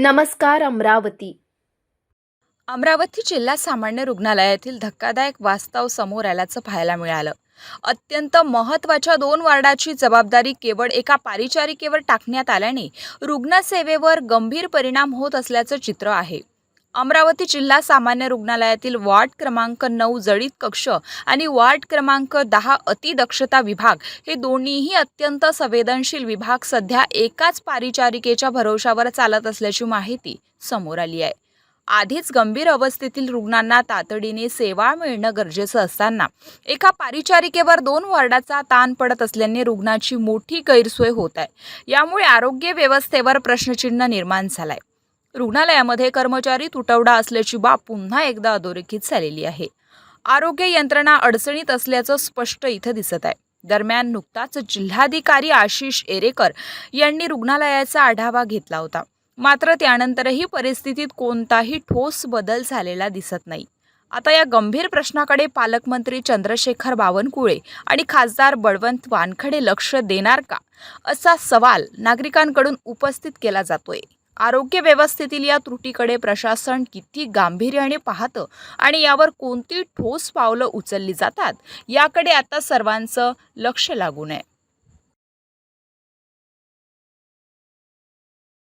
नमस्कार अमरावती. अमरावती जिल्हा सामान्य रुग्णालयातील धक्कादायक वास्तव समोर आल्याचं पाहायला मिळालं. अत्यंत महत्त्वाच्या 2 वार्डाची जबाबदारी केवळ एका परिचारिकेवर टाकण्यात आल्याने रुग्णसेवेवर गंभीर परिणाम होत असल्याचं चित्र आहे. अमरावती जिल्हा सामान्य रुग्णालयातील वार्ड क्रमांक 9 जडित कक्ष आणि वार्ड क्रमांक 10 अतिदक्षता विभाग हे दोन्हीही अत्यंत संवेदनशील विभाग सध्या एकाच परिचारिकेच्या भरोशावर चालत असल्याची माहिती समोर आली आहे. आधीच गंभीर अवस्थेतील रुग्णांना तातडीने सेवा मिळणं गरजेचं असताना एका परिचारिकेवर 2 वॉर्डाचा ताण पडत असल्याने रुग्णाची मोठी गैरसोय होत आहे. यामुळे आरोग्य व्यवस्थेवर प्रश्नचिन्ह निर्माण झालंय. रुग्णालयामध्ये कर्मचारी तुटवडा असल्याची बाब पुन्हा एकदा अधोरेखित झालेली आहे. आरोग्य यंत्रणा अडचणीत असल्याचं स्पष्ट इथं दिसत आहे. दरम्यान नुकताच जिल्हाधिकारी आशिष एरेकर यांनी रुग्णालयाचा आढावा घेतला होता. मात्र त्यानंतरही परिस्थितीत कोणताही ठोस बदल झालेला दिसत नाही. आता या गंभीर प्रश्नाकडे पालकमंत्री चंद्रशेखर बावनकुळे आणि खासदार बळवंत वानखडे लक्ष देणार का, असा सवाल नागरिकांकडून उपस्थित केला जातोय. आरोग्य व्यवस्थेतील या त्रुटीकडे प्रशासन किती गांभीर्याने पाहतं आणि यावर कोणती ठोस पावलं उचलली जातात, याकडे आता सर्वांचं लक्ष लागून आहे.